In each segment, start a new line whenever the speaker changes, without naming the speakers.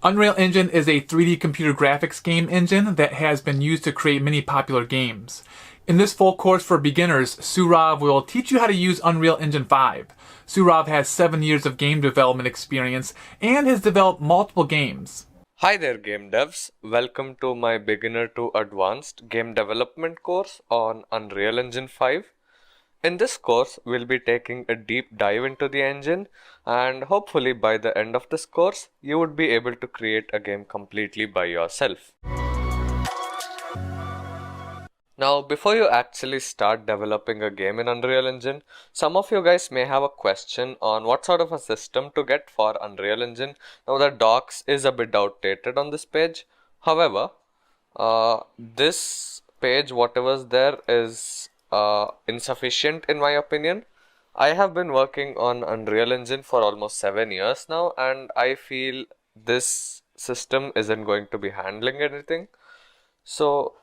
Unreal Engine is a 3D computer graphics game engine that has been used to create many popular games. In this full course for beginners, Surav will teach you how to use Unreal Engine 5. Surav has 7 years of game development experience and has developed multiple games.
Hi there, game devs. Welcome to my beginner to advanced game development course on Unreal Engine 5. In this course, we'll be taking a deep dive into the engine, and hopefully by the end of this course, you would be able to create a game completely by yourself. Now, before you actually start developing a game in Unreal Engine, some of you guys may have a question on what sort of a system to get for Unreal Engine. Now, the docs is a bit outdated on this page. However, this page, whatever's there, is insufficient in my opinion. I have been working on Unreal Engine for almost 7 years now, and I feel this system isn't going to be handling anything. So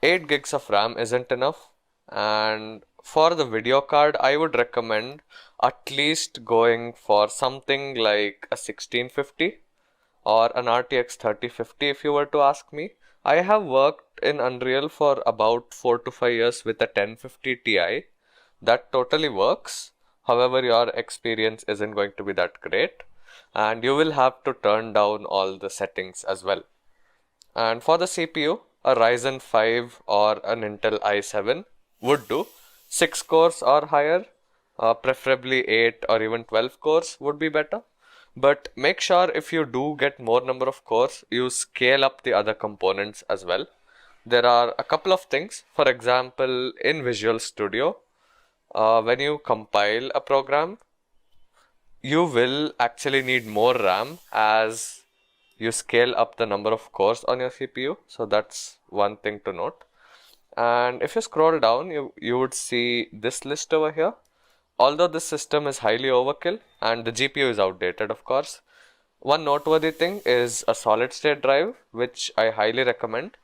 8 gigs of RAM isn't enough, and for the video card I would recommend at least going for something like a 1650 or an RTX 3050 if you were to ask me. I have worked in Unreal for about 4 to 5 years with a 1050 Ti. That totally works. However, your experience isn't going to be that great, and you will have to turn down all the settings as well. And for the CPU, a Ryzen 5 or an Intel i7 would do. 6 cores or higher, preferably 8 or even 12 cores would be better. But make sure if you do get more number of cores, you scale up the other components as well. There are a couple of things. For example, in Visual Studio, when you compile a program, you will actually need more RAM as you scale up the number of cores on your CPU. So that's one thing to note. And if you scroll down, you would see this list over here. Although this system is highly overkill and the GPU is outdated, of course, one noteworthy thing is a solid state drive, which I highly recommend.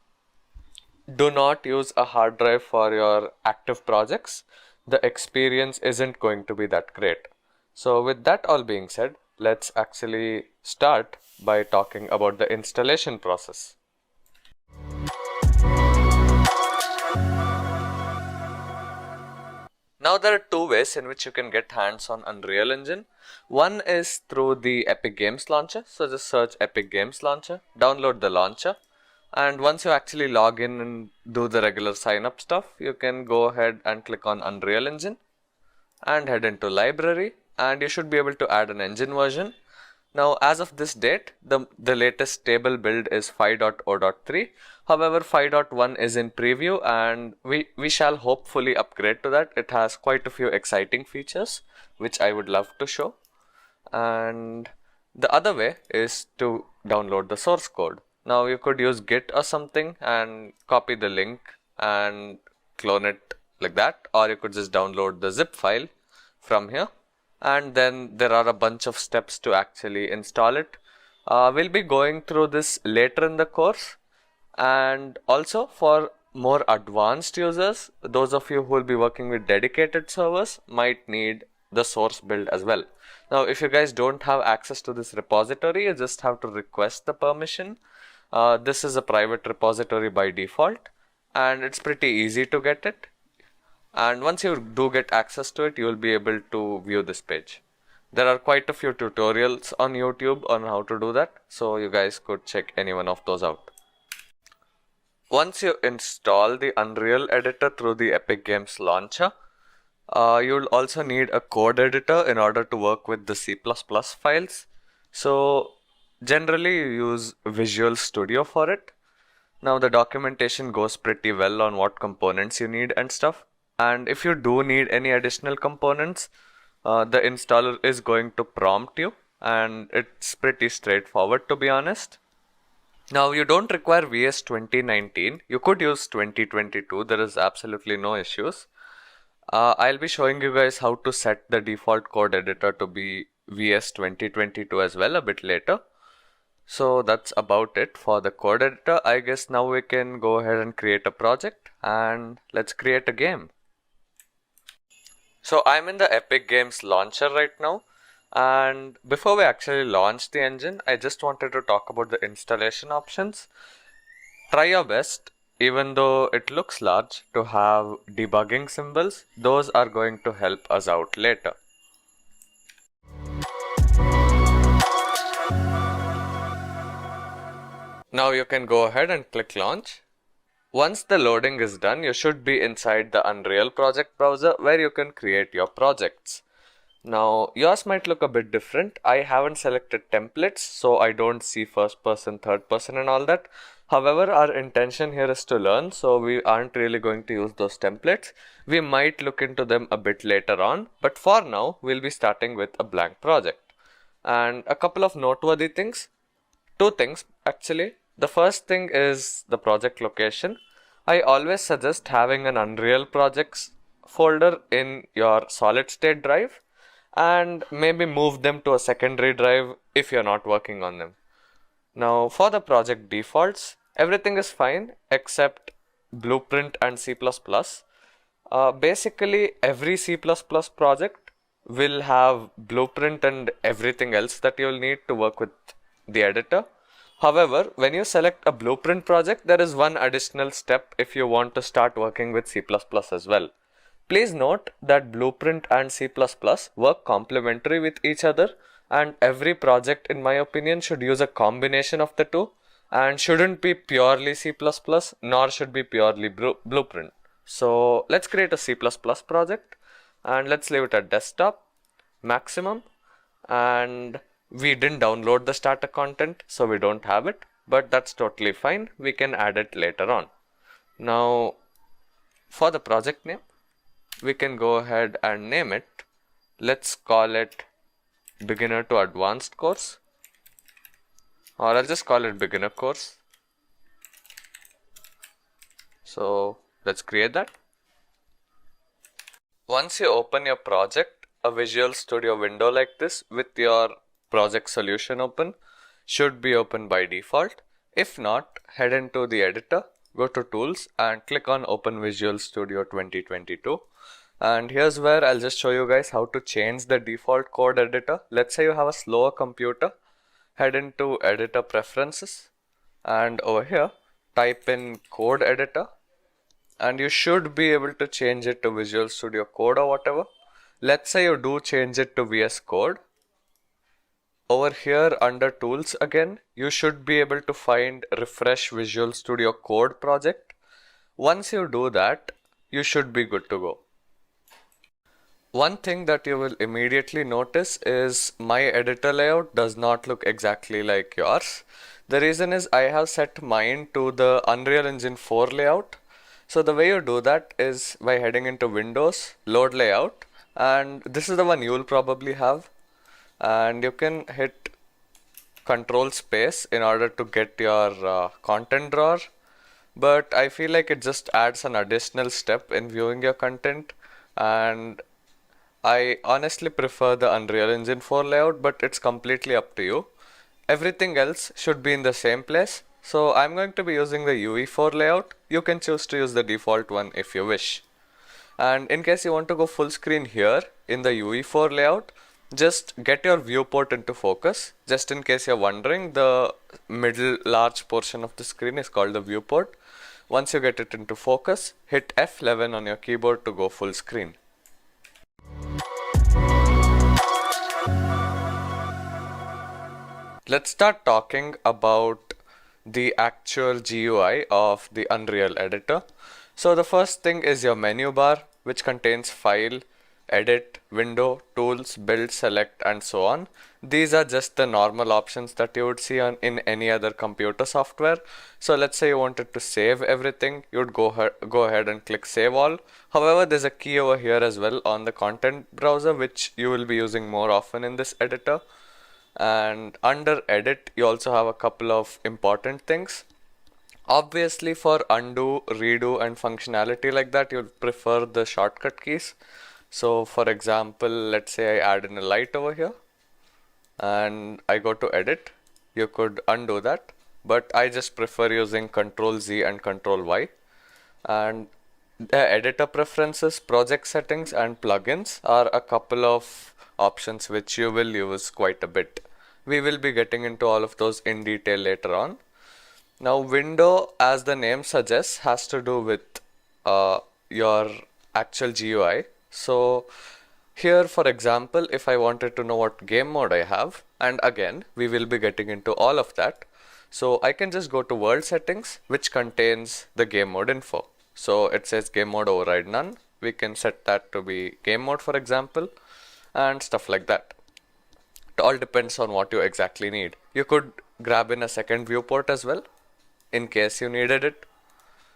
Do not use a hard drive for your active projects. The experience isn't going to be that great. So with that all being said, let's actually start by talking about the installation process. Now there are two ways in which you can get hands on Unreal Engine. One is through the Epic Games Launcher. So just search Epic Games Launcher, download the launcher, and once you actually log in and do the regular sign up stuff, you can go ahead and click on Unreal Engine and head into library, and you should be able to add an engine version. Now as of this date, the latest stable build is 5.0.3. However, 5.1 is in preview, and we shall hopefully upgrade to that. It has quite a few exciting features which I would love to show. And the other way is to download the source code. Now you could use Git or something and copy the link and clone it like that, or you could just download the zip file from here. And then there are a bunch of steps to actually install it. We'll be going through this later in the course, and also for more advanced users, those of you who will be working with dedicated servers might need the source build as well. Now if you guys don't have access to this repository, you just have to request the permission. This is a private repository by default, and it's pretty easy to get it. And once you do get access to it, you will be able to view this page. There are quite a few tutorials on YouTube on how to do that, so you guys could check any one of those out. Once you install the Unreal editor through the Epic Games Launcher, you'll also need a code editor in order to work with the C++ files. So generally you use Visual Studio for it. Now the documentation goes pretty well on what components you need and stuff. And if you do need any additional components, the installer is going to prompt you, and it's pretty straightforward to be honest. Now you don't require VS 2019, you could use 2022, there is absolutely no issues. I'll be showing you guys how to set the default code editor to be VS 2022 as well a bit later. So that's about it for the code editor. I guess now we can go ahead and create a project, and let's create a game. So I'm in the Epic Games launcher right now, And before we actually launch the engine, I just wanted to talk about the installation options. Try your best, even though it looks large, to have debugging symbols. Those are going to help us out later. Now you can go ahead and click launch. Once the loading is done, you should be inside the Unreal project browser where you can create your projects. Now yours might look a bit different. I haven't selected templates, so I don't see first person, third person and all that. However, our intention here is to learn, so we aren't really going to use those templates. We might look into them a bit later on, but for now we'll be starting with a blank project. And a couple of noteworthy things. Two things actually. The first thing is the project location. I always suggest having an Unreal projects folder in your solid state drive and maybe move them to a secondary drive if you're not working on them. Now for the project defaults, everything is fine except Blueprint and C++. Basically every C++ project will have Blueprint and everything else that you'll need to work with the editor. However, when you select a Blueprint project, there is one additional step if you want to start working with C++ as well. Please note that Blueprint and C++ work complementary with each other, and every project in my opinion should use a combination of the two and shouldn't be purely C++ nor should be purely Blueprint. So let's create a C++ project and let's leave it at desktop, maximum, and we didn't download the starter content so we don't have it, but that's totally fine. We can add it later on. Now for the project name, we can go ahead and name it. Let's call it beginner to advanced course, or I'll just call it beginner course. So let's create that. Once you open your project, a Visual Studio window like this with your project solution open should be open by default. If not, head into the editor, go to tools and click on open Visual Studio 2022. And here's where I'll just show you guys how to change the default code editor. Let's say you have a slower computer, head into editor preferences and over here type in code editor and you should be able to change it to Visual Studio Code or whatever. Let's say you do change it to VS Code. Over here under tools again, you should be able to find refresh Visual Studio Code project. Once you do that, you should be good to go. One thing that you will immediately notice is my editor layout does not look exactly like yours. The reason is I have set mine to the Unreal Engine 4 layout. So the way you do that is by heading into Windows, load layout, and this is the one you will probably have. And you can hit Control Space in order to get your content drawer. But I feel like it just adds an additional step in viewing your content, and I honestly prefer the Unreal Engine 4 layout, but it's completely up to you. Everything else should be in the same place. So I'm going to be using the UE4 layout. You can choose to use the default one if you wish. And in case you want to go full screen here in the UE4 layout, just get your viewport into focus. Just in case you're wondering, the middle large portion of the screen is called the viewport. Once you get it into focus, hit F11 on your keyboard to go full screen. Let's start talking about the actual GUI of the Unreal editor. So the first thing is your menu bar, which contains file, edit, window, tools, build, select and so on. These are just the normal options that you would see in any other computer software. So let's say you wanted to save everything, you would go ahead and click save all. However, there's a key over here as well on the content browser, which you will be using more often in this editor. And under edit, you also have a couple of important things. Obviously for undo, redo and functionality like that, you'll prefer the shortcut keys. So for example, let's say I add in a light over here and I go to edit. You could undo that, but I just prefer using Ctrl Z and Ctrl Y. And the editor preferences, project settings and plugins are a couple of options which you will use quite a bit. We will be getting into all of those in detail later on. Now, window, as the name suggests, has to do with your actual GUI. So here, for example, if I wanted to know what game mode I have, and again, we will be getting into all of that. So I can just go to world settings, which contains the game mode info. So it says game mode override none. We can set that to be game mode, for example, and stuff like that. It all depends on what you exactly need. You could grab in a second viewport as well, in case you needed it,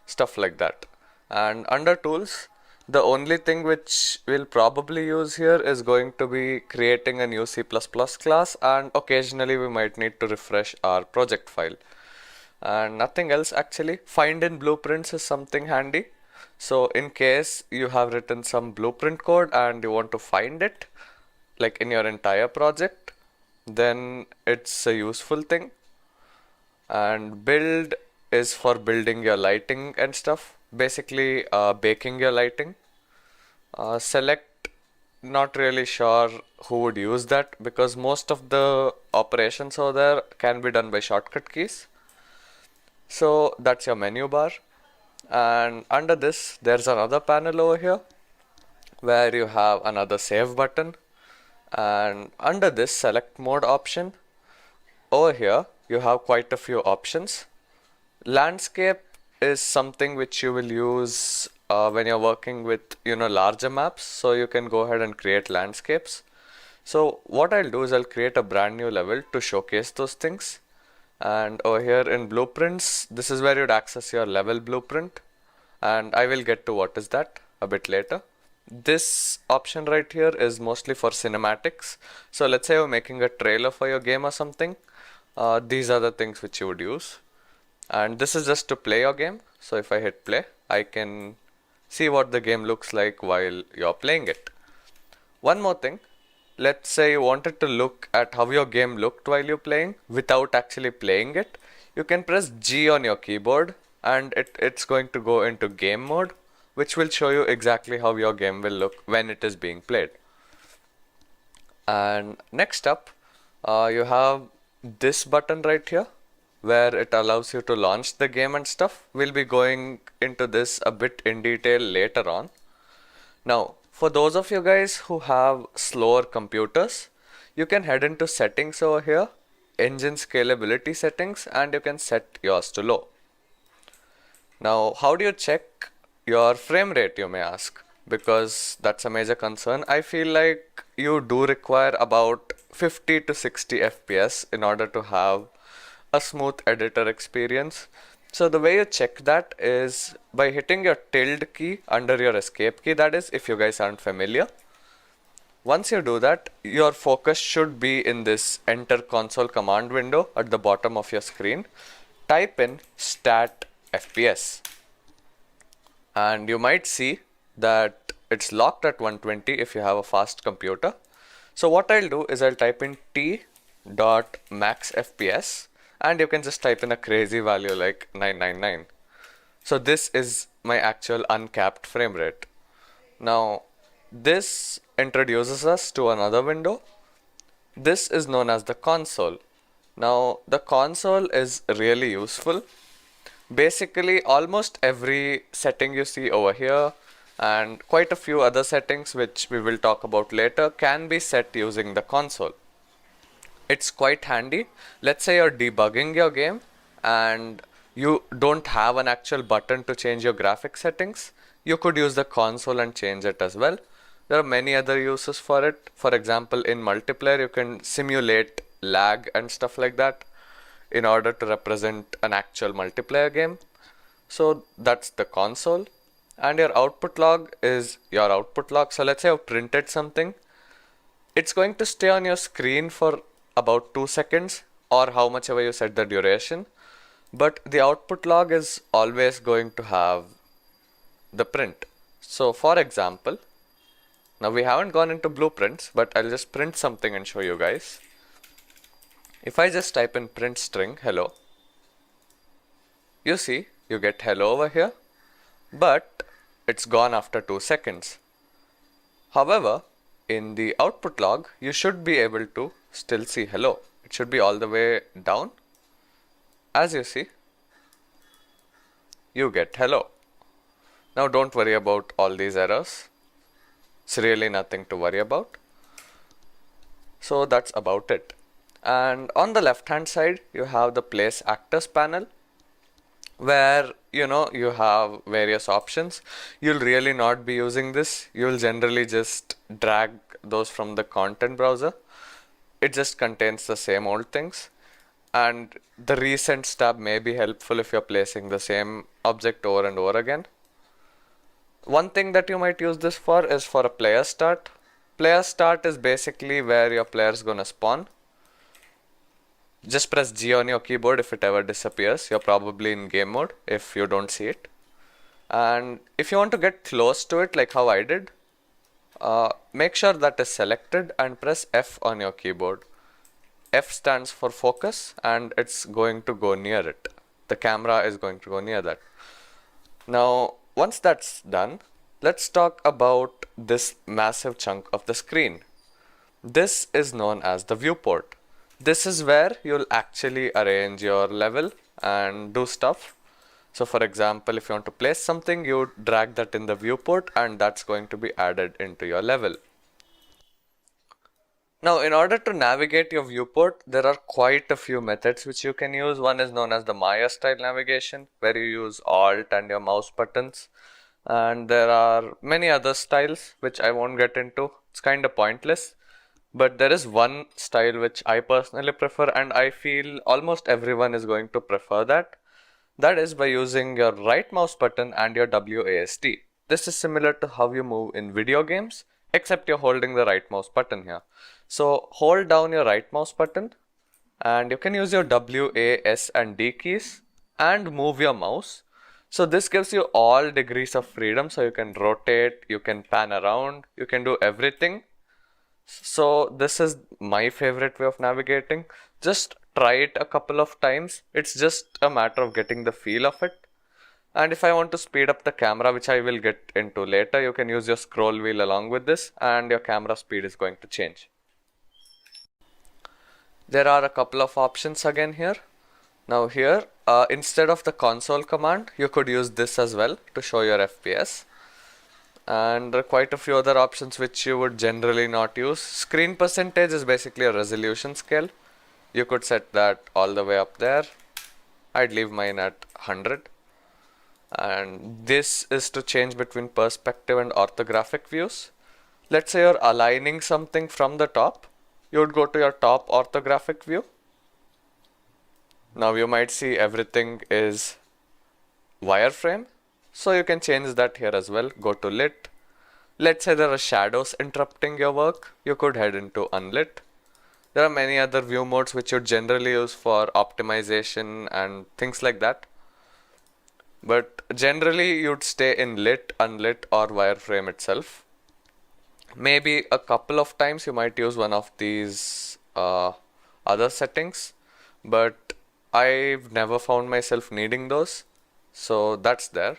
stuff like that. And under tools, the only thing which we'll probably use here is going to be creating a new C++ class, and occasionally we might need to refresh our project file. And nothing else actually. Find in blueprints is something handy. So in case you have written some blueprint code and you want to find it, like in your entire project, then it's a useful thing. And build is for building your lighting and stuff, basically baking your lighting. Select, not really sure who would use that, because most of the operations over there can be done by shortcut keys. So that's your menu bar, and under this there's another panel over here where you have another save button, and under this select mode option over here you have quite a few options. Landscape is something which you will use when you're working with larger maps, so you can go ahead and create landscapes. So what I'll do is I'll create a brand new level to showcase those things. And over here in blueprints, this is where you'd access your level blueprint, and I will get to what is that a bit later. This option right here is mostly for cinematics. So let's say you're making a trailer for your game or something. These are the things which you would use. And this is just to play your game. So if I hit play, I can see what the game looks like while you're playing it. One more thing, let's say you wanted to look at how your game looked while you're playing without actually playing it. You can press G on your keyboard and it's going to go into game mode, which will show you exactly how your game will look when it is being played. And next up, you have this button right here, where it allows you to launch the game and stuff. We'll be going into this a bit in detail later on. Now, for those of you guys who have slower computers, you can head into settings over here, engine scalability settings, and you can set yours to low. Now, how do you check your frame rate, you may ask? Because that's a major concern. I feel like you do require about 50 to 60 FPS in order to have a smooth editor experience. So the way you check that is by hitting your tilde key under your escape key, that is, if you guys aren't familiar. Once you do that, your focus should be in this enter console command window at the bottom of your screen. Type in stat FPS and you might see that it's locked at 120 if you have a fast computer. So what I'll do is I'll type in t.max FPS, and you can just type in a crazy value like 999. So this is my actual uncapped frame rate. Now this introduces us to another window. This is known as the console. Now the console is really useful. Basically almost every setting you see over here and quite a few other settings which we will talk about later can be set using the console. It's quite handy. Let's say you're debugging your game and you don't have an actual button to change your graphic settings. You could use the console and change it as well. There are many other uses for it. For example, in multiplayer, you can simulate lag and stuff like that in order to represent an actual multiplayer game. So that's the console. And your output log is your output log. So let's say I've printed something. It's going to stay on your screen for about 2 seconds or how much ever you set the duration. But the output log is always going to have the print. So for example, now we haven't gone into blueprints, but I'll just print something and show you guys. If I just type in print string hello, you see you get hello over here, but it's gone after 2 seconds. However, in the output log, you should be able to still see hello. It should be all the way down. As you see, you get hello. Now don't worry about all these errors. It's really nothing to worry about. So that's about it. And on the left hand side, you have the place actors panel, where you have various options. You'll really not be using this. You'll generally just drag those from the content browser. It just contains the same old things, and the recent tab may be helpful if you're placing the same object over and over again. One thing that you might use this for is for a player start. Player start is basically where your player is gonna spawn. Just press G on your keyboard. If it ever disappears, you're probably in game mode if you don't see it. And if you want to get close to it, like how I did, make sure that is selected and press F on your keyboard. F stands for focus, and it's going to go near it. The camera is going to go near that. Now, once that's done, let's talk about this massive chunk of the screen. This is known as the viewport. This is where you'll actually arrange your level and do stuff. So for example, if you want to place something, you drag that in the viewport and that's going to be added into your level. Now, in order to navigate your viewport, there are quite a few methods which you can use. One is known as the Maya style navigation, where you use Alt and your mouse buttons. And there are many other styles which I won't get into. It's kind of pointless. But there is one style which I personally prefer, and I feel almost everyone is going to prefer that. That is by using your right mouse button and your WASD. This is similar to how you move in video games, except you're holding the right mouse button here. So hold down your right mouse button and you can use your W, A, S and D keys and move your mouse. So this gives you all degrees of freedom. So you can rotate, you can pan around, you can do everything. So this is my favorite way of navigating. Just try it a couple of times. It's just a matter of getting the feel of it. And if I want to speed up the camera, which I will get into later, you can use your scroll wheel along with this and your camera speed is going to change. There are a couple of options again here. Now here, instead of the console command, you could use this as well to show your FPS. And there are quite a few other options which you would generally not use. Screen percentage is basically a resolution scale. You could set that all the way up there. I'd leave mine at 100. And this is to change between perspective and orthographic views. Let's say you're aligning something from the top. You would go to your top orthographic view. Now you might see everything is wireframe. So you can change that here as well. Go to lit. Let's say there are shadows interrupting your work. You could head into unlit. There are many other view modes which you generally use for optimization and things like that. But generally you'd stay in lit, unlit or wireframe itself. Maybe a couple of times you might use one of these other settings, but I've never found myself needing those. So that's there.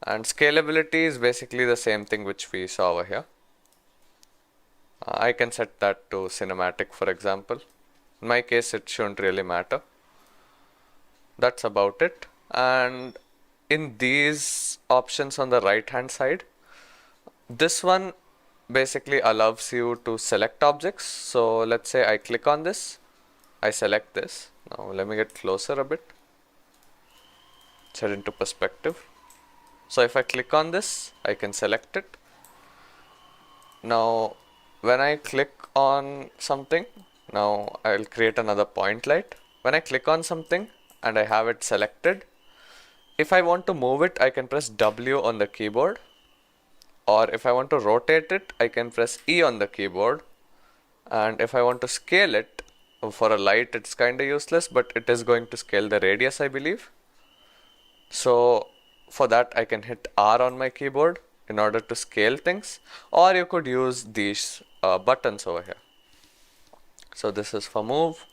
And scalability is basically the same thing which we saw over here. I can set that to cinematic, for example. In my case, it shouldn't really matter. That's about it. And in these options on the right hand side, this one basically allows you to select objects. So let's say I click on this, I select this. Now let me get closer a bit, set into perspective. So if I click on this, I can select it. Now when I click on something, now I'll create another point light. When I click on something and I have it selected, if I want to move it, I can press W on the keyboard. Or if I want to rotate it, I can press E on the keyboard. And if I want to scale it, for a light it's kind of useless, but it is going to scale the radius, I believe. So for that I can hit R on my keyboard in order to scale things, or you could use these buttons over here. So this is for move,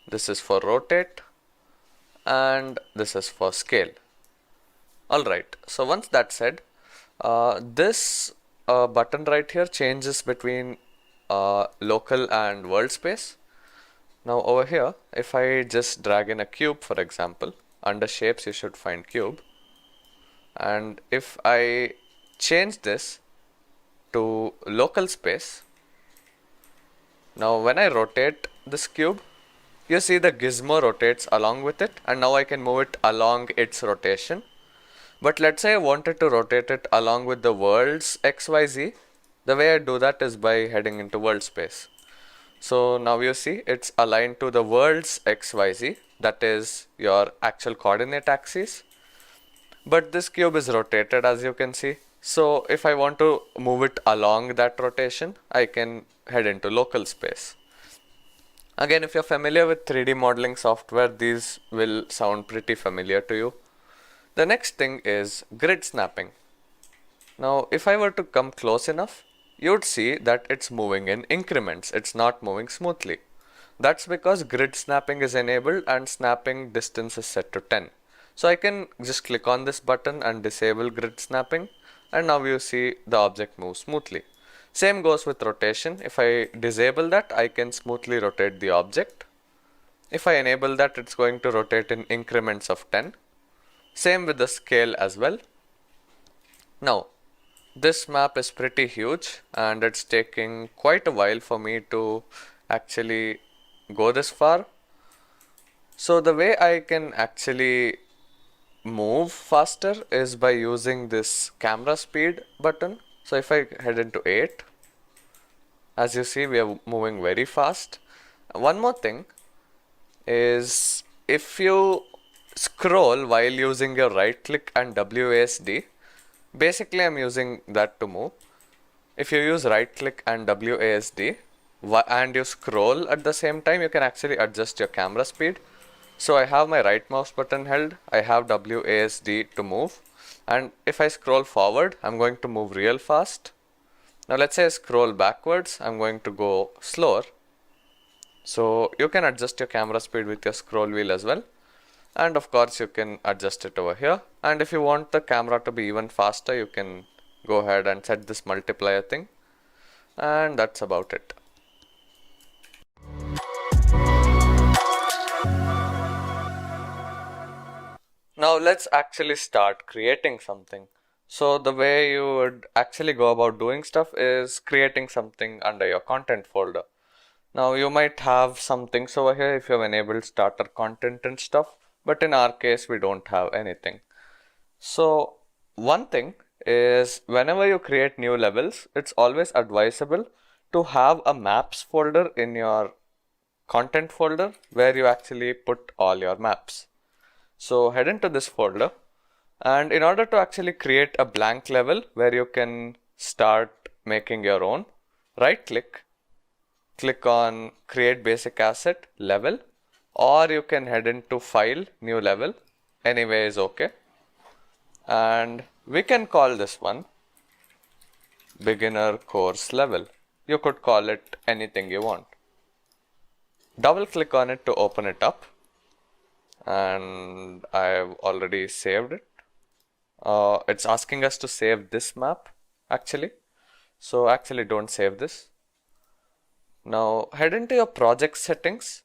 this is for rotate, and this is for scale. Alright, so once that's said, this button right here changes between local and world space. Now over here, if I just drag in a cube, for example, under shapes you should find cube, and if I change this to local space, now when I rotate this cube, you see the gizmo rotates along with it, and now I can move it along its rotation. But let's say I wanted to rotate it along with the world's XYZ. The way I do that is by heading into world space. So now you see it's aligned to the world's XYZ, that is your actual coordinate axis. But this cube is rotated, as you can see. So if I want to move it along that rotation, I can head into local space. Again, if you're familiar with 3D modeling software, these will sound pretty familiar to you. The next thing is grid snapping. Now, if I were to come close enough, you would see that it's moving in increments. It's not moving smoothly. That's because grid snapping is enabled and snapping distance is set to 10. So I can just click on this button and disable grid snapping, and now you see the object move smoothly. Same goes with rotation. If I disable that, I can smoothly rotate the object. If I enable that, it's going to rotate in increments of 10. Same with the scale as well. Now, this map is pretty huge and it's taking quite a while for me to actually go this far. So the way I can actually move faster is by using this camera speed button. So if I head into 8, as you see, we are moving very fast. One more thing is, if you scroll while using your right click and WASD, basically I'm using that to move. If you use right click and WASD and you scroll at the same time, you can actually adjust your camera speed. So I have my right mouse button held, I have WASD to move, and if I scroll forward, I'm going to move real fast. Now let's say I scroll backwards, I'm going to go slower. So you can adjust your camera speed with your scroll wheel as well. And of course you can adjust it over here. And if you want the camera to be even faster, you can go ahead and set this multiplier thing. And that's about it. Now let's actually start creating something. So the way you would actually go about doing stuff is creating something under your content folder. Now you might have some things over here if you have enabled starter content and stuff, but in our case we don't have anything. So one thing is, whenever you create new levels, it's always advisable to have a maps folder in your content folder where you actually put all your maps. So head into this folder, and in order to actually create a blank level where you can start making your own, right click, click on create basic asset level, or you can head into file new level, anyway is okay, and we can call this one beginner course level. You could call it anything you want. Double click on it to open it up, and I've already saved it. It's asking us to save this map actually, so actually don't save this. Now head into your project settings,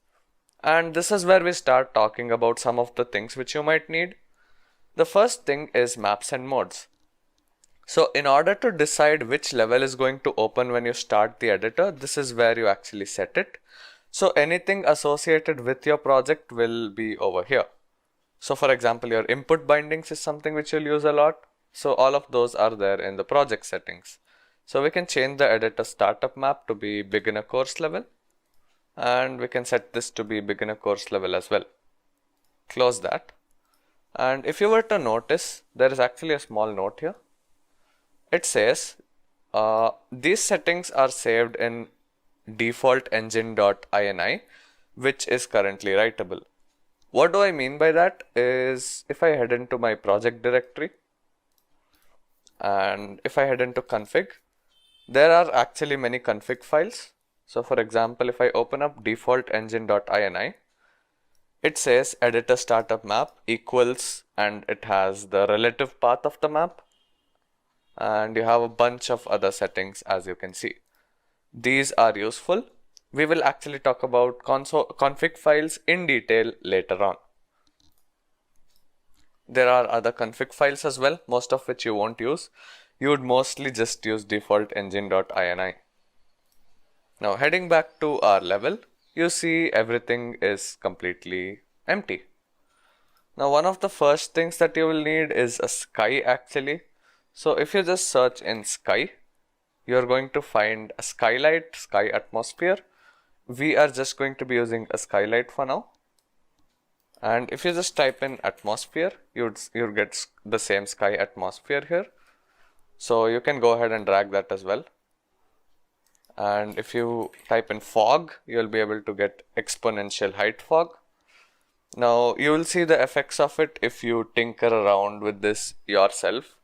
and this is where we start talking about some of the things which you might need. The first thing is maps and modes. So in order to decide which level is going to open when you start the editor, this is where you actually set it. So anything associated with your project will be over here. So for example, your input bindings is something which you'll use a lot. So all of those are there in the project settings. So we can change the editor startup map to be beginner course level, and we can set this to be beginner course level as well. Close that. And if you were to notice, there is actually a small note here. It says these settings are saved in default engine.ini, which is currently writable. What do I mean by that is, if I head into my project directory and if I head into config, there are actually many config files. So for example, if I open up default engine.ini, it says editor startup map equals, and it has the relative path of the map. and you have a bunch of other settings as you can see. These are useful. We will actually talk about config files in detail later on. There are other config files as well, most of which you won't use. You would mostly just use default engine.ini. Now heading back to our level, you see everything is completely empty. Now one of the first things that you will need is a sky actually. So if you just search in sky, you're going to find a skylight, sky atmosphere. We are just going to be using a skylight for now. And if you just type in atmosphere, you'd get the same sky atmosphere here. So you can go ahead and drag that as well. And if you type in fog, you'll be able to get exponential height fog. Now you will see the effects of it if you tinker around with this yourself.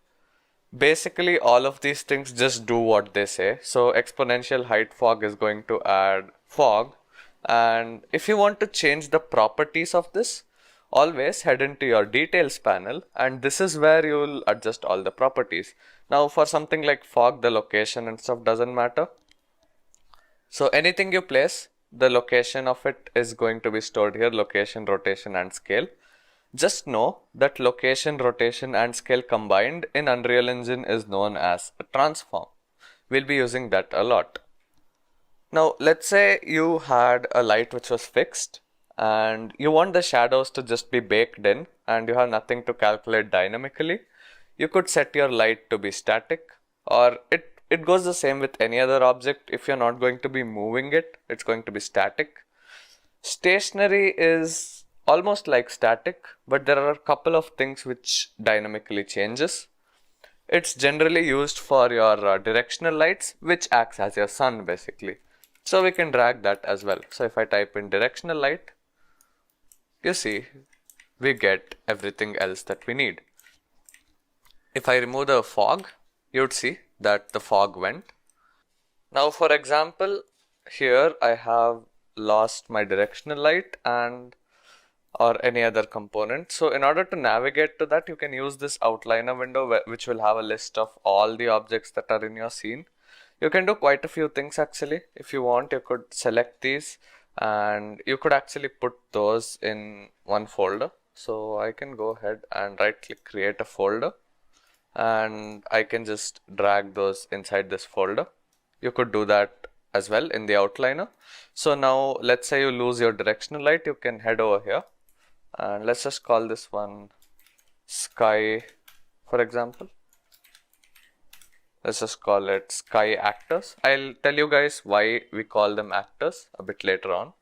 Basically all of these things just do what they say. So exponential height fog is going to add fog, and if you want to change the properties of this, always head into your details panel, and this is where you will adjust all the properties. Now for something like fog, the location and stuff doesn't matter. So anything you place, the location of it is going to be stored here, location, rotation and scale. Just know that location, rotation and scale combined in Unreal Engine is known as a transform. We'll be using that a lot. Now let's say you had a light which was fixed and you want the shadows to just be baked in and you have nothing to calculate dynamically. You could set your light to be static, or it goes the same with any other object. If you're not going to be moving it, it's going to be static. Stationary is almost like static, but there are a couple of things which dynamically changes. It's generally used for your directional lights, which acts as your sun basically. So we can drag that as well. So if I type in directional light, you see we get everything else that we need. If I remove the fog, you'd see that the fog went. Now for example, here I have lost my directional light and or any other component. So in order to navigate to that, you can use this outliner window which will have a list of all the objects that are in your scene. You can do quite a few things actually. If you want, you could select these and you could actually put those in one folder. So I can go ahead and right click, create a folder, and I can just drag those inside this folder. You could do that as well in the outliner. So now let's say you lose your directional light, you can head over here and let's just call this one sky, for example. Let's just call it sky actors. I'll tell you guys why we call them actors a bit later on.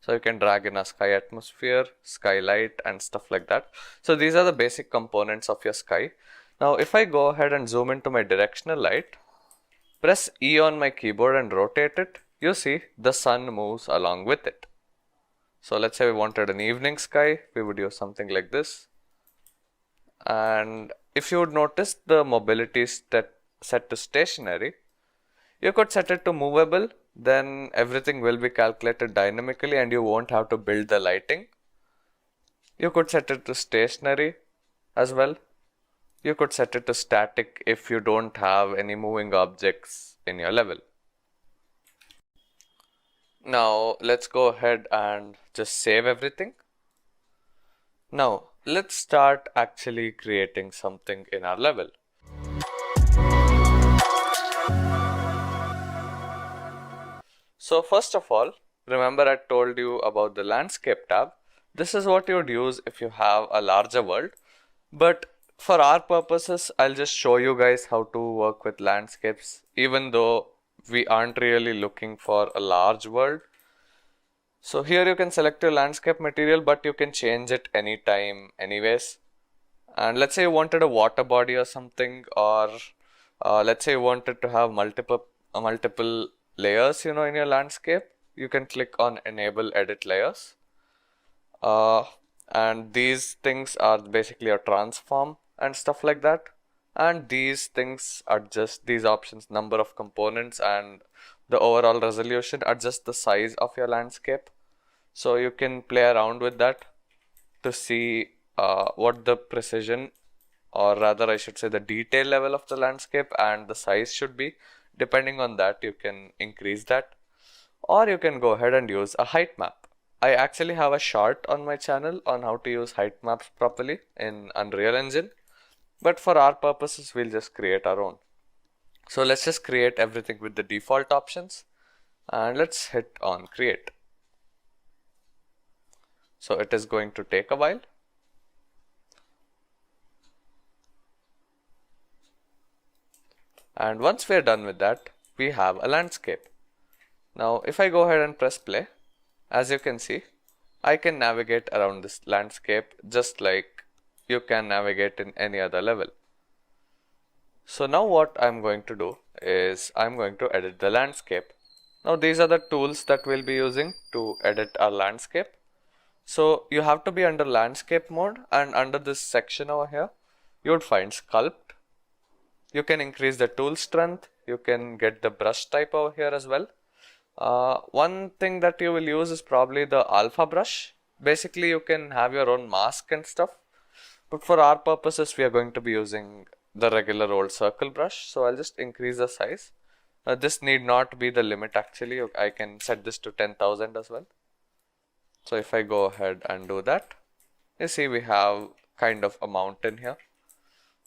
So you can drag in a sky atmosphere, skylight and stuff like that. So these are the basic components of your sky. Now if I go ahead and zoom into my directional light, press E on my keyboard and rotate it, you see the sun moves along with it. So let's say we wanted an evening sky, we would use something like this. And if you would notice, the mobility is set to stationary. You could set it to movable, then everything will be calculated dynamically and you won't have to build the lighting. You could set it to stationary as well. You could set it to static if you don't have any moving objects in your level. Now let's go ahead and just save everything. Now let's start actually creating something in our level. So first of all, remember I told you about the landscape tab. This is what you would use if you have a larger world, but for our purposes, I'll just show you guys how to work with landscapes, even though we aren't really looking for a large world. So here you can select your landscape material, but you can change it anytime anyways. And let's say you wanted a water body or something, or let's say you wanted to have multiple layers, in your landscape. You can click on enable edit layers. And these things are basically a transform and stuff like that. And these things adjust these options, number of components and the overall resolution, adjust the size of your landscape. So you can play around with that to see what the precision or rather I should say the detail level of the landscape and the size should be. Depending on that, you can increase that, or you can go ahead and use a height map. I actually have a short on my channel on how to use height maps properly in Unreal Engine, but for our purposes we'll just create our own. So let's just create everything with the default options and let's hit on create. So it is going to take a while. And once we're done with that, we have a landscape. Now if I go ahead and press play, as you can see, I can navigate around this landscape just like you can navigate in any other level. So now what I'm going to do is I'm going to edit the landscape. Now these are the tools that we'll be using to edit our landscape. So you have to be under landscape mode, and under this section over here, you would find sculpt. You can increase the tool strength. You can get the brush type over here as well. One thing that you will use is probably the alpha brush. Basically you can have your own mask and stuff, but for our purposes we are going to be using the regular old circle brush. So I'll just increase the size. This need not be the limit actually. I can set this to 10,000 as well. So if I go ahead and do that, you see we have kind of a mountain here.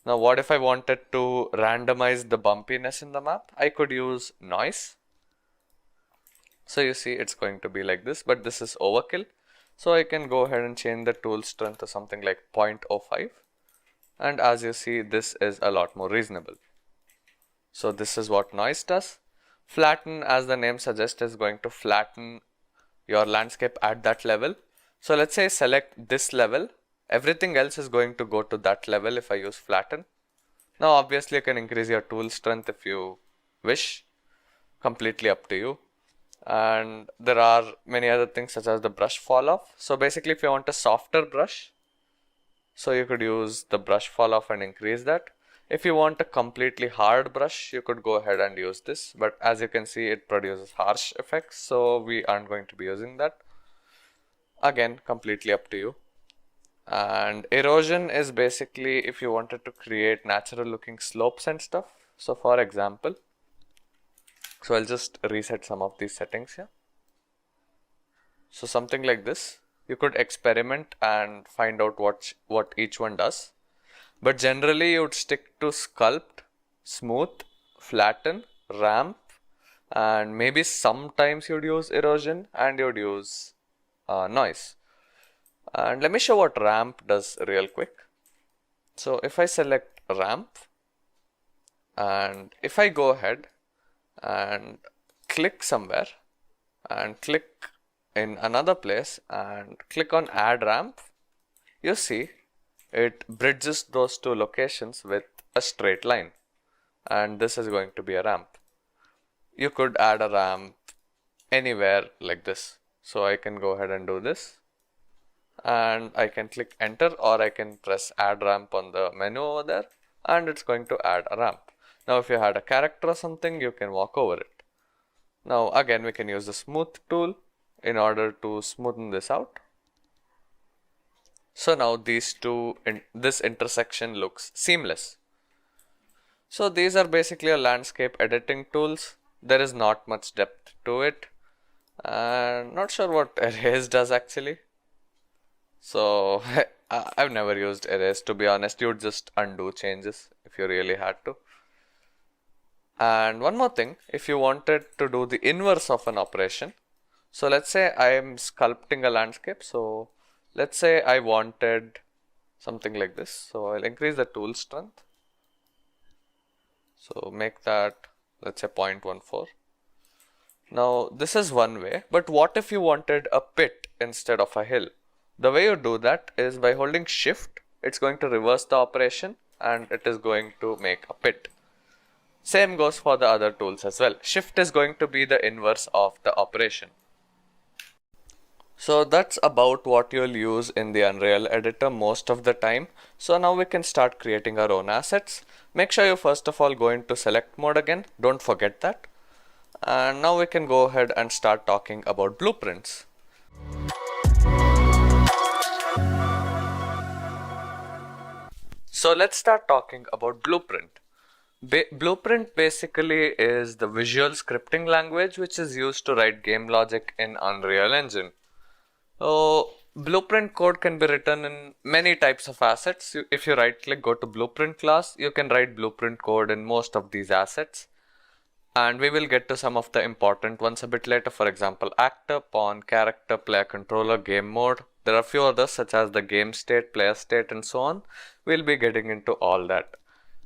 Now what if I wanted to randomize the bumpiness in the map? I could use noise. So you see it's going to be like this, but this is overkill. So I can go ahead and change the tool strength to something like 0.05. And as you see, this is a lot more reasonable. So this is what noise does. Flatten, as the name suggests, is going to flatten your landscape at that level. So let's say select this level. Everything else is going to go to that level if I use flatten. Now obviously you can increase your tool strength if you wish. Completely up to you. And there are many other things such as the brush fall off. So basically if you want a softer brush, so you could use the brush fall off and increase that. If you want a completely hard brush, you could go ahead and use this, but as you can see it produces harsh effects, so we aren't going to be using that. Again, completely up to you. And erosion is basically if you wanted to create natural looking slopes and stuff. So for example, so I'll just reset some of these settings here. So something like this, you could experiment and find out what each one does. But generally you would stick to sculpt, smooth, flatten, ramp, and maybe sometimes you'd use erosion and you'd use noise. And let me show what ramp does real quick. So if I select ramp and if I go ahead and click somewhere and click in another place and click on add ramp, you see it bridges those two locations with a straight line, and this is going to be a ramp. You could add a ramp anywhere like this. So I can go ahead and do this and I can click enter, or I can press add ramp on the menu over there and it's going to add a ramp. Now if you had a character or something, you can walk over it. Now again we can use the smooth tool in order to smoothen this out. So now these two, this intersection looks seamless. So these are basically a landscape editing tools. There is not much depth to it, and not sure what erase does actually. So I've never used erase, to be honest. You would just undo changes if you really had to. And one more thing, if you wanted to do the inverse of an operation, so let's say I am sculpting a landscape. So let's say I wanted something like this. So I'll increase the tool strength. So make that, let's say 0.14. Now this is one way, but what if you wanted a pit instead of a hill? The way you do that is by holding shift. It's going to reverse the operation and it is going to make a pit. Same goes for the other tools as well. Shift is going to be the inverse of the operation. So that's about what you'll use in the Unreal editor most of the time. So now we can start creating our own assets. Make sure you first of all go into select mode again. Don't forget that. And now we can go ahead and start talking about blueprints. So let's start talking about Blueprint. Blueprint basically is the visual scripting language which is used to write game logic in Unreal Engine. So Blueprint code can be written in many types of assets. If you right click, go to Blueprint class, you can write Blueprint code in most of these assets. And we will get to some of the important ones a bit later. For example, actor, pawn, character, player controller, game mode. There are a few others such as the game state, player state, and so on. We'll be getting into all that.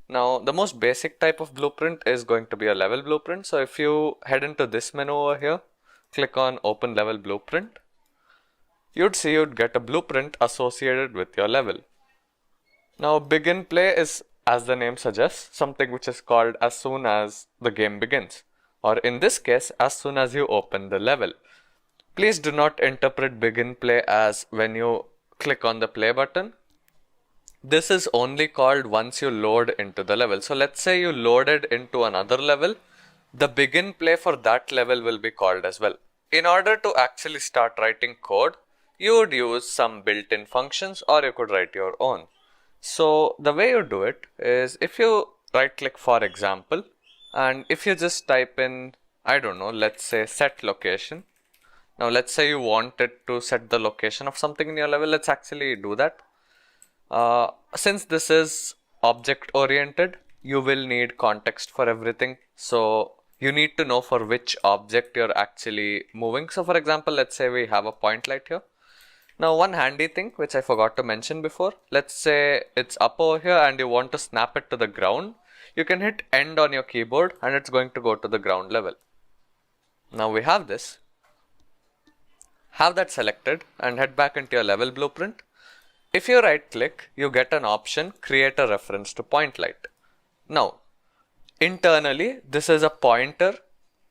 Now, the most basic type of blueprint is going to be a level blueprint. So if you head into this menu over here, click on open level blueprint, you'd see you'd get a blueprint associated with your level. Now, begin play is, as the name suggests, something which is called as soon as the game begins, or in this case, as soon as you open the level. Please do not interpret begin play as when you click on the play button. This is only called once you load into the level. So let's say you loaded into another level, the begin play for that level will be called as well. In order to actually start writing code, you would use some built-in functions, or you could write your own. So the way you do it is, if you right click for example, and if you just type in, I don't know, let's say set location. Now let's say you wanted to set the location of something in your level. Let's actually do that. Since this is object oriented, you will need context for everything. So you need to know for which object you're actually moving. So for example, let's say we have a point light here. Now one handy thing which I forgot to mention before, let's say it's up over here and you want to snap it to the ground. You can hit end on your keyboard and it's going to go to the ground level. Now we have this. Have that selected and head back into your level blueprint. If you right click, you get an option, create a reference to point light. Now, internally, this is a pointer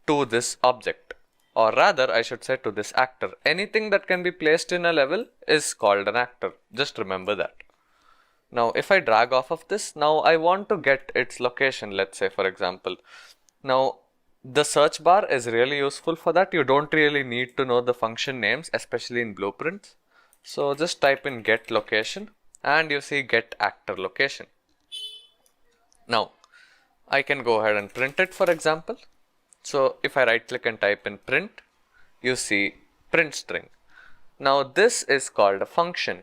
to this object, or rather I should say to this actor. Anything that can be placed in a level is called an actor. Just remember that. Now, if I drag off of this, now I want to get its location, let's say for example. Now, the search bar is really useful for that. You don't really need to know the function names, especially in blueprints. So just type in get location and you see get actor location. Now I can go ahead and print it, for example. So if I right click and type in print, you see print string. Now this is called a function.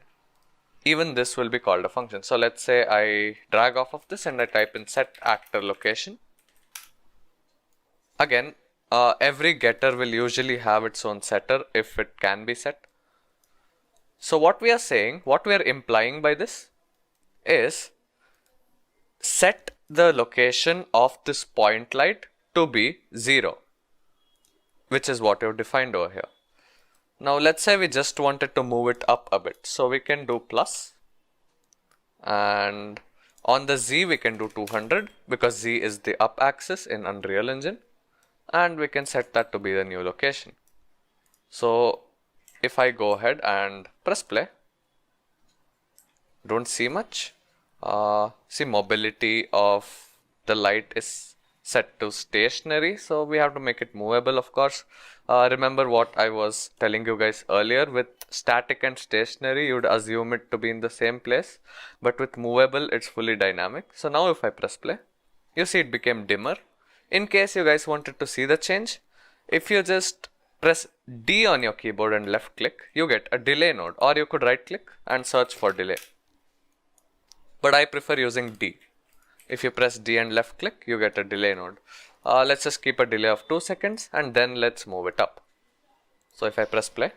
Even this will be called a function. So let's say I drag off of this and I type in set actor location. Again, every getter will usually have its own setter if it can be set. So what we are saying, what we are implying by this is set the location of this point light to be 0, which is what you've defined over here. Now let's say we just wanted to move it up a bit. So we can do plus, and on the Z we can do 200 because Z is the up axis in Unreal Engine, and we can set that to be the new location. So if I go ahead and press play, don't see much. See, mobility of the light is set to stationary, so we have to make it movable, of course. Remember what I was telling you guys earlier, with static and stationary you'd assume it to be in the same place, but with movable it's fully dynamic. So now if I press play, you see it became dimmer. In case you guys wanted to see the change, if you just press D on your keyboard and left click, you get a delay node, or you could right click and search for delay. But I prefer using D. If you press D and left click, you get a delay node. Let's just keep a delay of 2 seconds and then let's move it up. So if I press play,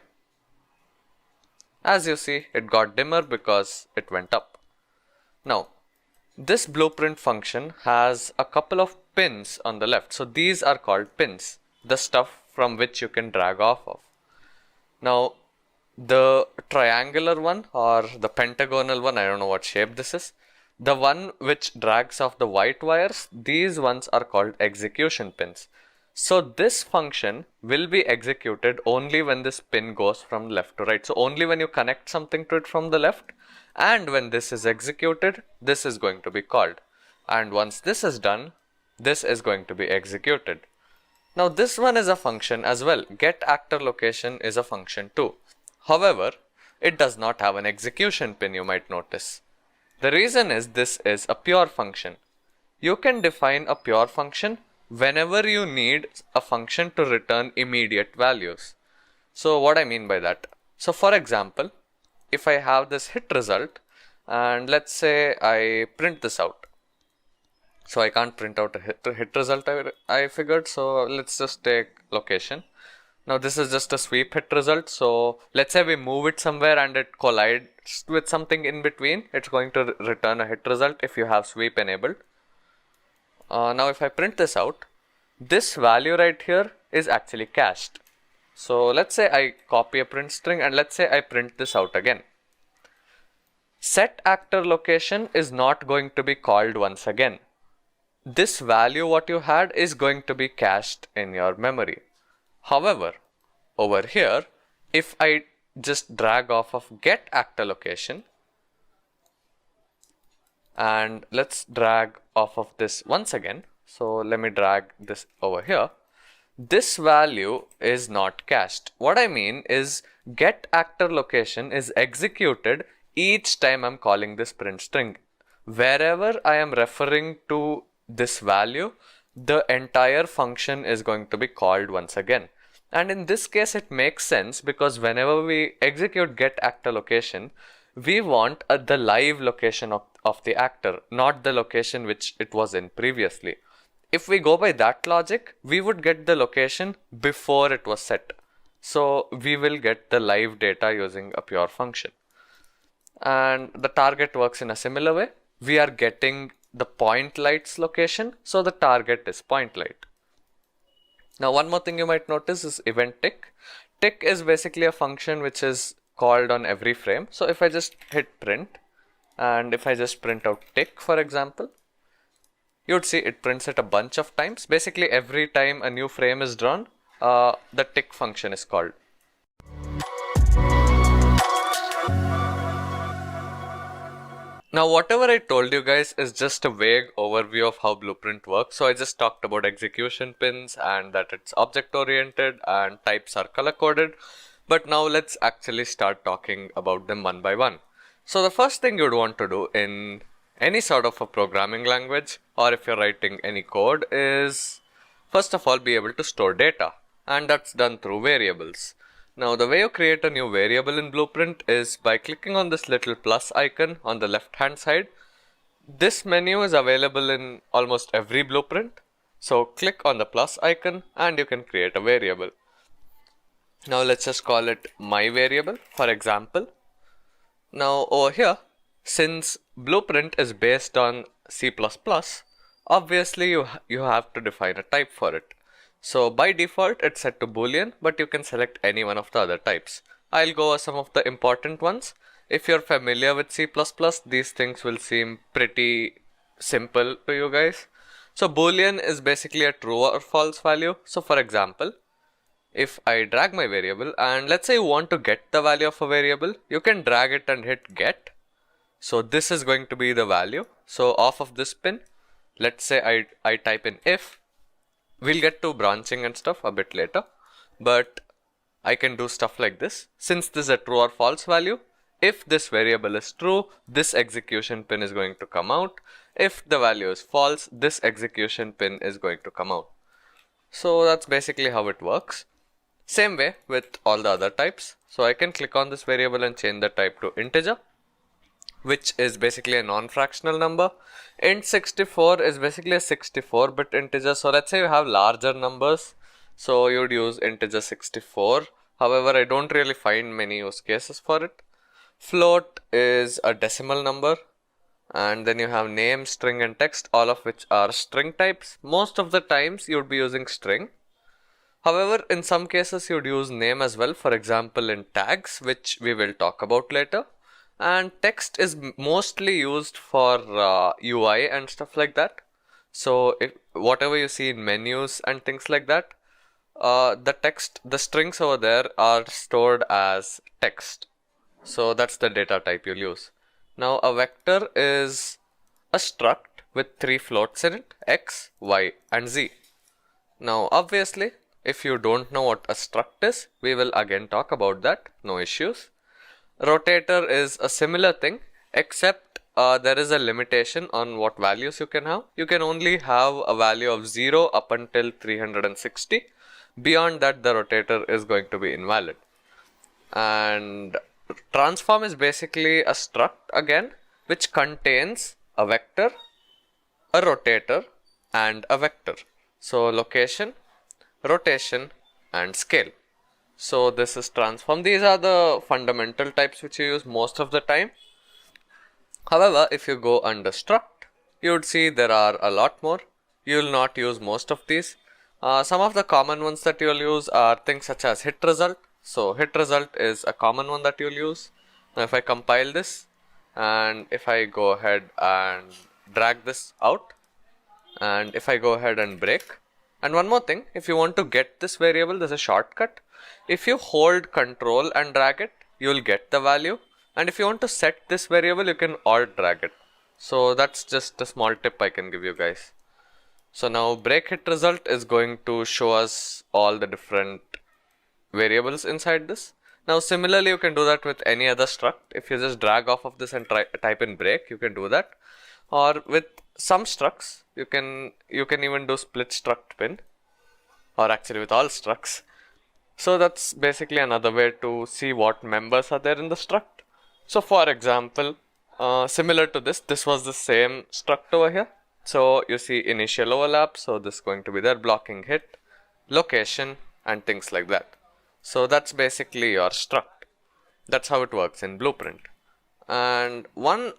as you see, it got dimmer because it went up. Now, this blueprint function has a couple of pins on the left. So these are called pins, the stuff from which you can drag off of. Now, the triangular one or the pentagonal one, I don't know what shape this is, the one which drags off the white wires, these ones are called execution pins. So this function will be executed only when this pin goes from left to right. So only when you connect something to it from the left, and when this is executed, this is going to be called. And once this is done, this is going to be executed. Now this one is a function as well. Get actor location is a function too. However, it does not have an execution pin, you might notice. The reason is this is a pure function. You can define a pure function whenever you need a function to return immediate values. So what I mean by that? So for example, if I have this hit result and let's say I print this out. So I can't print out a hit result I figured, so let's just take location. Now this is just a sweep hit result, so let's say we move it somewhere and it collides with something in between, it's going to return a hit result if you have sweep enabled. Now if I print this out, this value right here is actually cached. So let's say I copy a print string and let's say I print this out again. Set actor location is not going to be called once again. This value what you had is going to be cached in your memory. However, over here, if I just drag off of get actor location and let's drag off of this once again. So let me drag this over here. This value is not cached. What I mean is get actor location is executed each time I'm calling this print string. Wherever I am referring to this value, the entire function is going to be called once again. And in this case it makes sense because whenever we execute get actor location, we want the live location of the actor, not the location which it was in previously. If we go by that logic, we would get the location before it was set. So we will get the live data using a pure function. And the target works in a similar way. We are getting the point light's location, so the target is point light. Now one more thing you might notice is event tick. Tick is basically a function which is called on every frame. So if I just hit print and if I just print out tick for example, you'd see it prints it a bunch of times. Basically every time a new frame is drawn, the tick function is called. Now whatever I told you guys is just a vague overview of how Blueprint works. So I just talked about execution pins and that it's object oriented and types are color coded. But now let's actually start talking about them one by one. So the first thing you'd want to do in any sort of a programming language or if you're writing any code is first of all be able to store data, and that's done through variables. Now the way you create a new variable in Blueprint is by clicking on this little plus icon on the left hand side. This menu is available in almost every Blueprint. So click on the plus icon and you can create a variable. Now let's just call it my variable for example. Now over here, since Blueprint is based on C++, obviously you have to define a type for it. So by default it's set to Boolean, but you can select any one of the other types. I'll go over some of the important ones. If you're familiar with C++, these things will seem pretty simple to you guys. So Boolean is basically a true or false value. So for example, if I drag my variable and let's say you want to get the value of a variable, you can drag it and hit get. So this is going to be the value. So off of this pin, let's say I type in if. We'll get to branching and stuff a bit later, but I can do stuff like this. Since this is a true or false value, if this variable is true, this execution pin is going to come out. If the value is false, this execution pin is going to come out. So that's basically how it works. Same way with all the other types. So I can click on this variable and change the type to integer, which is basically a non-fractional number. Int64 is basically a 64-bit integer. So let's say you have larger numbers, so you'd use integer 64. However, I don't really find many use cases for it. Float is a decimal number, and then you have name, string and text, all of which are string types. Most of the times you'd be using string. However, in some cases you'd use name as well, for example in tags, which we will talk about later. And text is mostly used for UI and stuff like that. So if whatever you see in menus and things like that, the strings over there are stored as text. So that's the data type you'll use. Now a vector is a struct with 3 floats in it, x, y and z. Now obviously if you don't know what a struct is, we will again talk about that, no issues. Rotator is a similar thing, except there is a limitation on what values you can have. You can only have a value of 0 up until 360. Beyond that, the rotator is going to be invalid. And transform is basically a struct again, which contains a vector, a rotator, and a vector. So location, rotation, and scale. So this is transform. These are the fundamental types which you use most of the time. However, if you go under struct, you would see there are a lot more. You will not use most of these. Some of the common ones that you will use are things such as hit result. So hit result is a common one that you will use. Now if I compile this and if I go ahead and drag this out, and if I go ahead and break, and one more thing, if you want to get this variable, there's a shortcut. If you hold control and drag it, you will get the value. And if you want to set this variable, you can alt drag it. So that's just a small tip I can give you guys. So now break hit result is going to show us all the different variables inside this. Now similarly, you can do that with any other struct. If you just drag off of this and type in break, you can do that. Or with some structs, you can even do split struct pin, or actually with all structs. So that's basically another way to see what members are there in the struct. So for example, similar to this was the same struct over here. So you see initial overlap, so this is going to be there, blocking hit, location, and things like that. So that's basically your struct. That's how it works in Blueprint. And one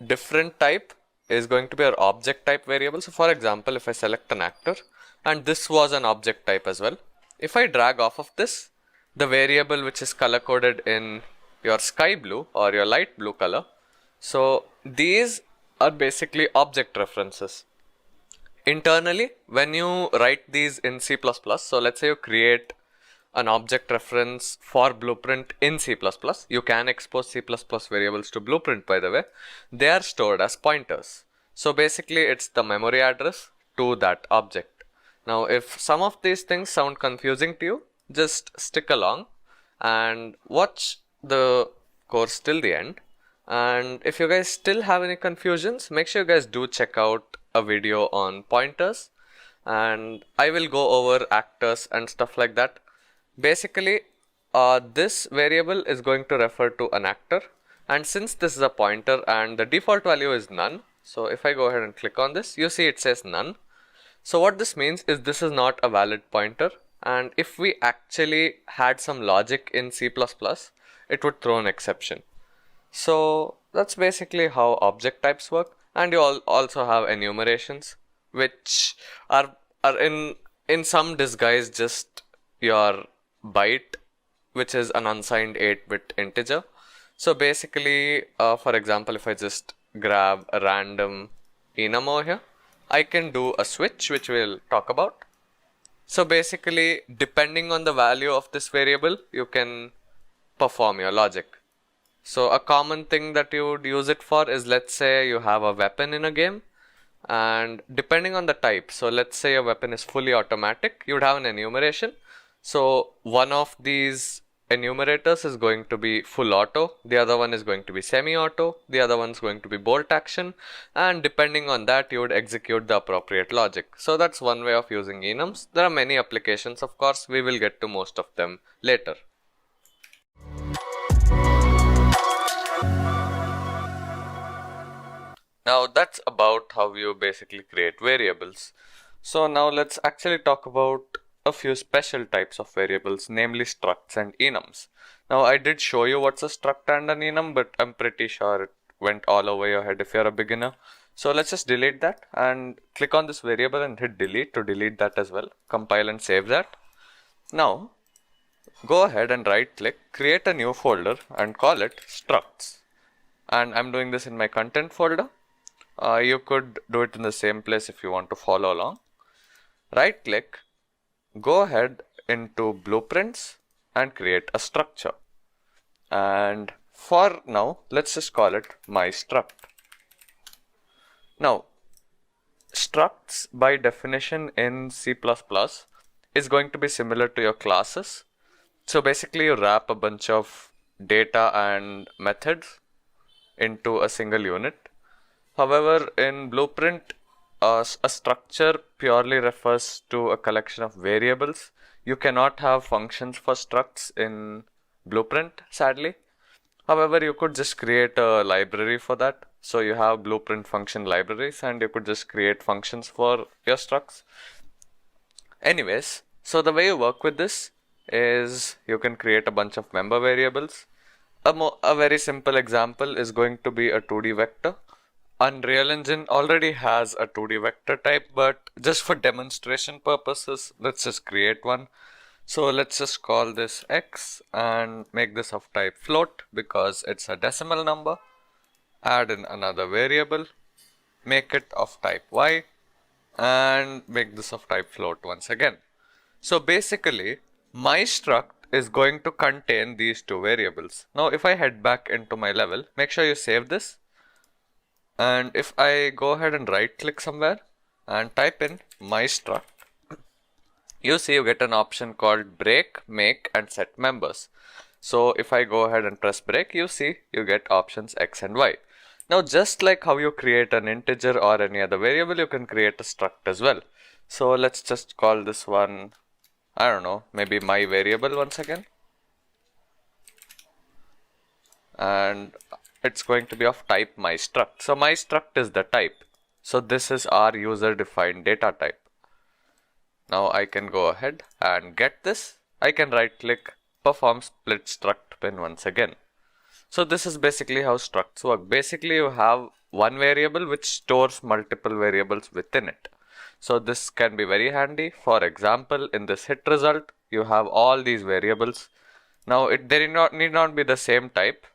different type is going to be our object type variable. So for example, if I select an actor, and this was an object type as well, if I drag off of this, the variable which is color coded in your sky blue or your light blue color, so these are basically object references. Internally, when you write these in C++, so let's say you create an object reference for Blueprint in C++, you can expose C++ variables to Blueprint, by the way. They are stored as pointers. So basically it's the memory address to that object. Now if some of these things sound confusing to you, just stick along and watch the course till the end. And if you guys still have any confusions, make sure you guys do check out a video on pointers, and I will go over actors and stuff like that. Basically, this variable is going to refer to an actor, and since this is a pointer and the default value is none, so if I go ahead and click on this, you see it says none. So what this means is this is not a valid pointer, and if we actually had some logic in C++, it would throw an exception. So that's basically how object types work. And you also have enumerations, which are in some disguise just your byte, which is an unsigned 8-bit integer. So basically, for example, if I just grab a random enum over here, I can do a switch, which we'll talk about. So basically, depending on the value of this variable, you can perform your logic. So a common thing that you would use it for is, let's say you have a weapon in a game, and depending on the type, so let's say your weapon is fully automatic, you would have an enumeration. So one of these enumerators is going to be full auto, the other one is going to be semi-auto, the other one is going to be bolt action, and depending on that you would execute the appropriate logic. So that's one way of using enums. There are many applications, of course, we will get to most of them later. Now that's about how you basically create variables. So now let's actually talk about a few special types of variables, namely structs and enums. Now I did show you what's a struct and an enum, but I'm pretty sure it went all over your head if you're a beginner. So let's just delete that and click on this variable and hit delete to delete that as well. Compile and save that. Now go ahead and right click, create a new folder and call it structs. And I'm doing this in my content folder. You could do it in the same place if you want to follow along. Right click, go ahead into blueprints and create a structure. And for now, let's just call it my struct. Now, structs by definition in C++ is going to be similar to your classes. So basically you wrap a bunch of data and methods into a single unit. However, in Blueprint, a structure purely refers to a collection of variables. You cannot have functions for structs in Blueprint, sadly. However, you could just create a library for that. So you have Blueprint function libraries and you could just create functions for your structs. Anyways, so the way you work with this is you can create a bunch of member variables. A very simple example is going to be a 2D vector. Unreal Engine already has a 2D vector type, but just for demonstration purposes, let's just create one. So let's just call this x and make this of type float because it's a decimal number. Add in another variable, make it of type y, and make this of type float once again. So basically, my struct is going to contain these two variables. Now if I head back into my level, make sure you save this. And if I go ahead and right click somewhere and type in my struct, you see you get an option called break, make and set members. So if I go ahead and press break, you see you get options x and y. Now just like how you create an integer or any other variable, you can create a struct as well. So let's just call this one, I don't know, maybe my variable once again. And it's going to be of type my struct. So my struct is the type. So this is our user defined data type. Now I can go ahead and get this. I can right click, perform split struct bin once again. So this is basically how structs work. Basically you have one variable which stores multiple variables within it. So this can be very handy. For example, in this hit result, you have all these variables. Now they need not be the same type.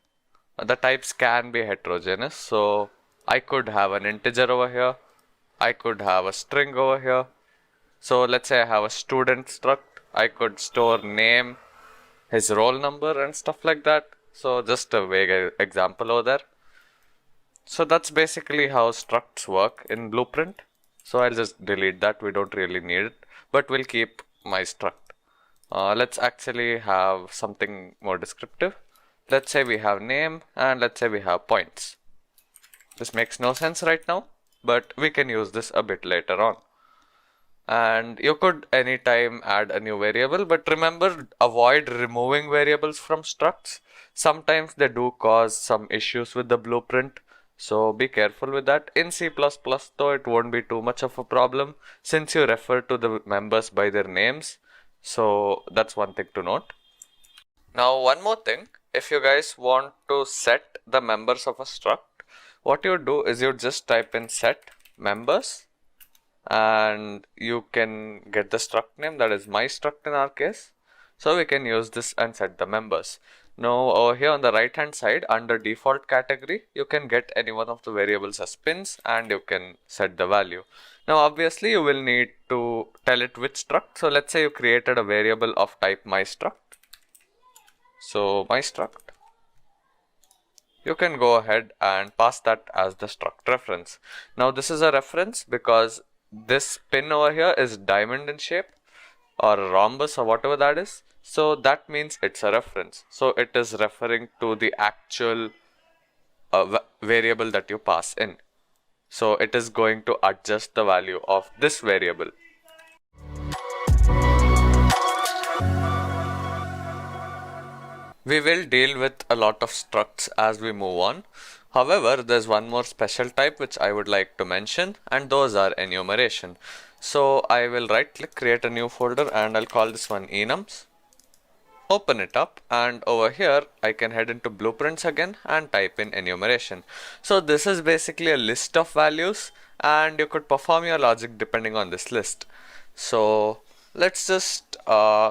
The types can be heterogeneous. So I could have an integer over here. I could have a string over here. So let's say I have a student struct. I could store name, his roll number and stuff like that. So just a vague example over there. So that's basically how structs work in Blueprint. So I'll just delete that. We don't really need it, but we'll keep my struct. Let's actually have something more descriptive. Let's say we have name and let's say we have points. This makes no sense right now, but we can use this a bit later on. And you could anytime add a new variable, but remember, avoid removing variables from structs. Sometimes they do cause some issues with the Blueprint, so be careful with that. In C++ though, it won't be too much of a problem since you refer to the members by their names. So that's one thing to note. Now one more thing, if you guys want to set the members of a struct, what you do is you just type in set members and you can get the struct name, that is my struct in our case. So we can use this and set the members. Now over here on the right hand side under default category, you can get any one of the variables as pins and you can set the value. Now obviously you will need to tell it which struct. So let's say you created a variable of type my struct. So my struct, you can go ahead and pass that as the struct reference. Now this is a reference because this pin over here is diamond in shape or a rhombus or whatever that is. So that means it's a reference. So it is referring to the actual variable that you pass in. So it is going to adjust the value of this variable. We will deal with a lot of structs as we move on. However, there's one more special type which I would like to mention, and those are enumeration. So I will right click, create a new folder, and I'll call this one enums. Open it up, and over here I can head into blueprints again and type in enumeration. So this is basically a list of values and you could perform your logic depending on this list. So let's just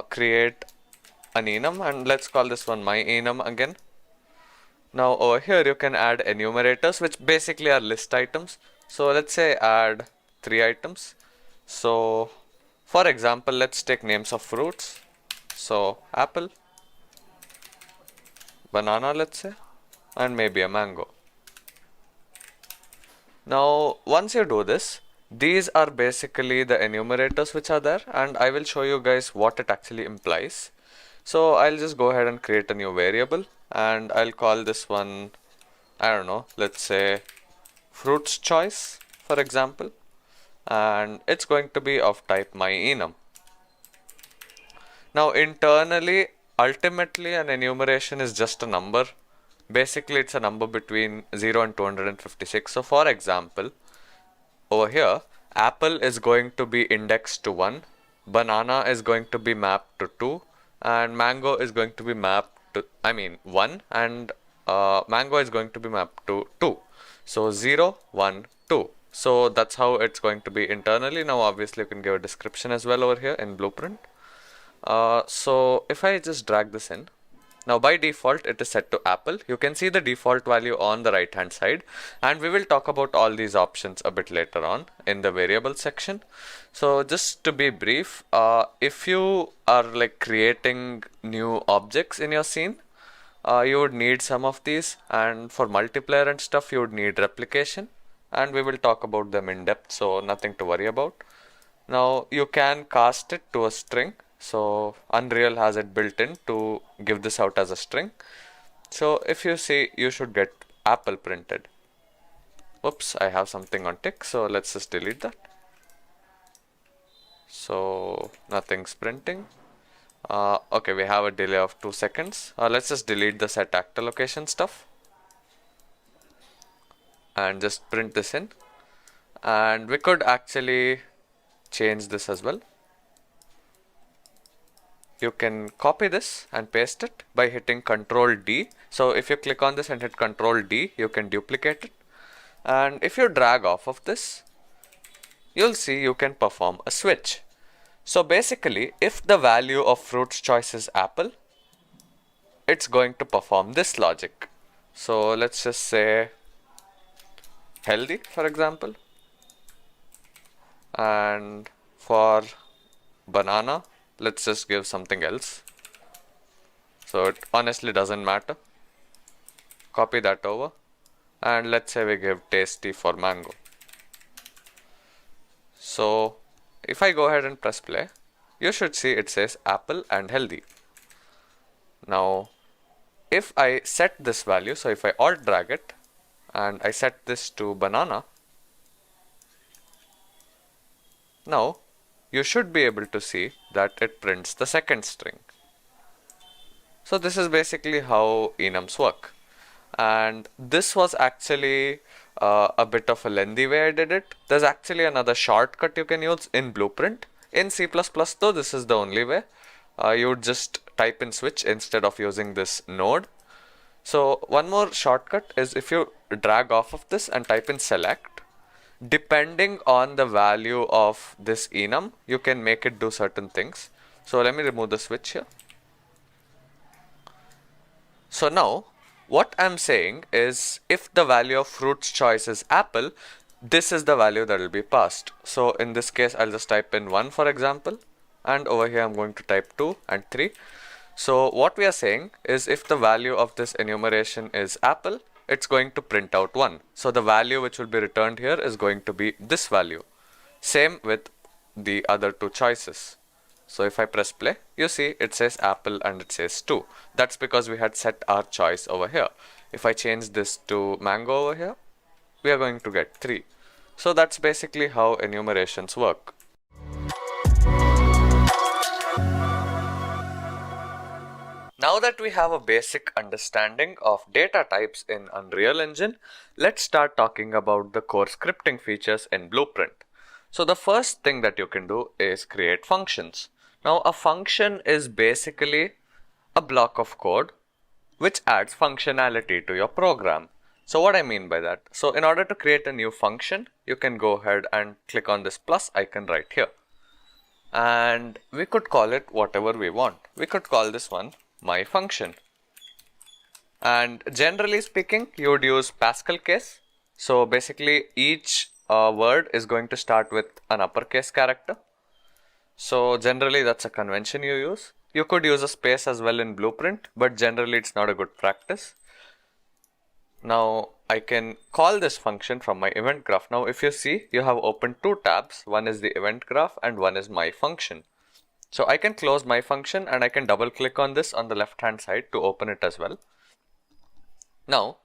create an enum and let's call this one my enum again. Now over here you can add enumerators which basically are list items. So let's say add 3 items. So for example, let's take names of fruits. So apple, banana let's say, and maybe a mango. Now once you do this, these are basically the enumerators which are there, and I will show you guys what it actually implies. So I'll just go ahead and create a new variable and I'll call this one I don't know, let's say fruits choice, for example, and it's going to be of type myEnum. Now internally, ultimately an enumeration is just a number. Basically it's a number between 0 and 256. So for example, over here, apple is going to be indexed to 1, banana is going to be mapped to 2, and mango is going to be mapped to, 1, and mango is going to be mapped to 2. So 0, 1, 2. So that's how it's going to be internally. Now obviously you can give a description as well over here in Blueprint. So if I just drag this in, now by default it is set to apple. You can see the default value on the right hand side, and we will talk about all these options a bit later on in the variable section. So just to be brief, if you are like creating new objects in your scene, you would need some of these, and for multiplayer and stuff you would need replication, and we will talk about them in depth, so nothing to worry about. Now you can cast it to a string. So Unreal has it built in to give this out as a string. So if you see, you should get apple printed. Oops, I have something on tick, so let's just delete that. So nothing's printing. Okay, we have a delay of 2 seconds. Let's just delete the set actor location stuff and just print this in. And we could actually change this as well. You can copy this and paste it by hitting Ctrl D. So if you click on this and hit Ctrl D, you can duplicate it. And if you drag off of this, you'll see you can perform a switch. So basically, if the value of fruits choice is apple, it's going to perform this logic. So let's just say healthy, for example. And for banana, let's just give something else. So it honestly doesn't matter. Copy that over, and let's say we give tasty for mango. So if I go ahead and press play, you should see it says apple and healthy. Now if I set this value, so if I alt drag it and I set this to banana, now you should be able to see that it prints the second string. So this is basically how enums work. And this was actually a bit of a lengthy way I did it. There's actually another shortcut you can use in Blueprint. In C++ though, this is the only way. You would just type in switch instead of using this node. So one more shortcut is if you drag off of this and type in select, depending on the value of this enum, you can make it do certain things. So let me remove the switch here. So now what I'm saying is if the value of fruits choice is apple, this is the value that will be passed. So in this case, I'll just type in 1 for example, and over here I'm going to type 2 and 3. So what we are saying is if the value of this enumeration is apple, it's going to print out 1. So the value which will be returned here is going to be this value. Same with the other two choices. So if I press play, you see it says apple and it says 2. That's because we had set our choice over here. If I change this to mango over here, we are going to get 3. So that's basically how enumerations work. Now that we have a basic understanding of data types in Unreal Engine, let's start talking about the core scripting features in Blueprint. So the first thing that you can do is create functions. Now a function is basically a block of code which adds functionality to your program. So what I mean by that? So in order to create a new function, you can go ahead and click on this plus icon right here. And we could call it whatever we want. We could call this one my function. And generally speaking, you would use Pascal case. So basically each word is going to start with an uppercase character. So generally that's a convention you use. You could use a space as well in Blueprint, but generally it's not a good practice. Now I can call this function from my event graph. Now if you see, you have opened two tabs. One is the event graph and one is my function. So I can close my function and I can double click on this on the left hand side to open it as well. Now